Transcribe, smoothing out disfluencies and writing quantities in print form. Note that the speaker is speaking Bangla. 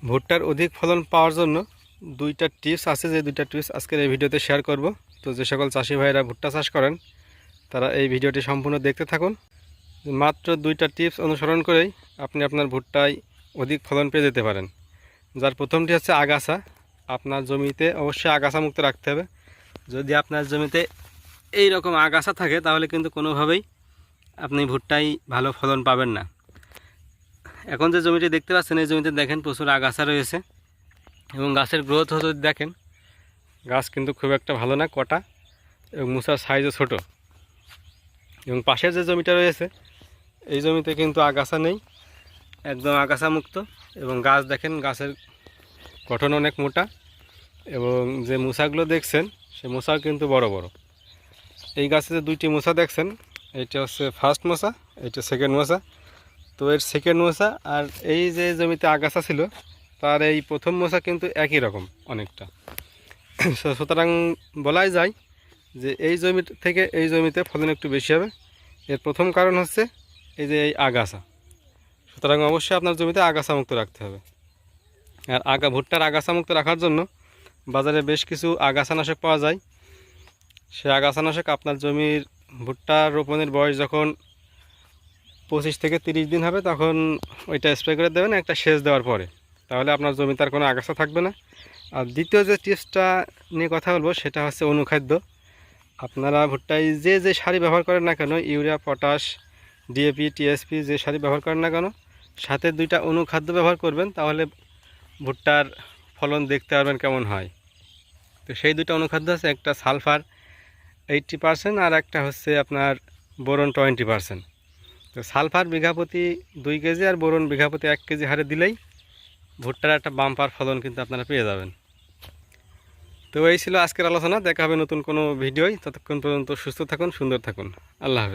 ভুট্টার অধিক ফলন পাওয়ার জন্য দুইটা টিপস আছে, যে দুইটা টিপস আজকের এই ভিডিওতে শেয়ার করব। তো যে সকল চাষি ভাইরা ভুট্টা চাষ করেন তারা এই ভিডিওটি সম্পূর্ণ দেখতে থাকুন। মাত্র দুইটা টিপস অনুসরণ করেই আপনি আপনার ভুট্টায় অধিক ফলন পেয়ে যেতে পারেন। যার প্রথমটি হচ্ছে আগাছা। আপনার জমিতে অবশ্যই আগাছা মুক্ত রাখতে হবে। যদি আপনার জমিতে এই রকম আগাছা থাকে তাহলে কিন্তু কোনোভাবেই আপনি ভুট্টায় ভালো ফলন পাবেন না। এখন যে জমিটি দেখতে পাচ্ছেন এই জমিতে দেখেন প্রচুর আগাছা রয়েছে এবং গাছের গ্রোথ যদি দেখেন গাছ কিন্তু খুব একটা ভালো না, কটা এবং মুসার সাইজও ছোট। এবং পাশের যে জমিটা রয়েছে এই জমিতে কিন্তু আগাছা নেই, একদম আগাছা মুক্ত এবং গাছ দেখেন গাছের গঠন অনেক মোটা এবং যে মুসাগুলো দেখছেন সে মুসাও কিন্তু বড় বড়। এই গাছে যে দুইটি মোসা দেখছেন এইটা হচ্ছে ফার্স্ট মোসা, এইটা সেকেন্ড মোসা। তো এর সেকেন্ড মোসা আর এই যে জমিতে আগাছা ছিল তার এই প্রথম মোসা কিন্তু একই রকম অনেকটা। সুতরাং বলাই যায় যে এই জমি থেকে এই জমিতে ফলন একটু বেশি হবে। এর প্রথম কারণ হচ্ছে এই যে এই আগাছা। সুতরাং অবশ্যই আপনার জমিতে আগাছা মুক্ত রাখতে হবে। আর ভুট্টার আগাছা মুক্ত রাখার জন্য বাজারে বেশ কিছু আগাছানাশক পাওয়া যায়। সে আগাছানাশক আপনার জমির ভুট্টা রোপণের বয়স যখন 25 থেকে 30 দিন হবে তখন ওইটা স্প্রে করে দেবেন একটা সেচ দেওয়ার পরে, তাহলে আপনার জমিতে আর কোনো আগাছা থাকবে না। আর দ্বিতীয় যে টিপসটা নিয়ে কথা বলবো সেটা হচ্ছে অনুখাদ্য। আপনারা ভুট্টায় যে যে সার ব্যবহার করেন না কেন, ইউরিয়া, পটাশ, ডিএপি, টিএসপি যে সার ব্যবহার করেন না কেন, সাথে দুইটা অনুখাদ্য ব্যবহার করবেন, তাহলে ভুট্টার ফলন দেখতে পারবেন কেমন হয়। তো সেই দুইটা অনুখাদ্য আছে, একটা সালফার 80% আর একটা হচ্ছে আপনার বোরন 20%। তো সালফার বিঘা প্রতি 2 কেজি আর বোরন বিঘা প্রতি 1 কেজি হারে দিলেই ভুট্টার একটা বাম্পার ফলন কিন্তু আপনারা পেয়ে যাবেন। তো এই ছিল আজকের আলোচনা। দেখা হবে নতুন কোনো ভিডিওয়। ততক্ষণ পর্যন্ত সুস্থ থাকুন, সুন্দর থাকুন। আল্লাহ হাফেজ।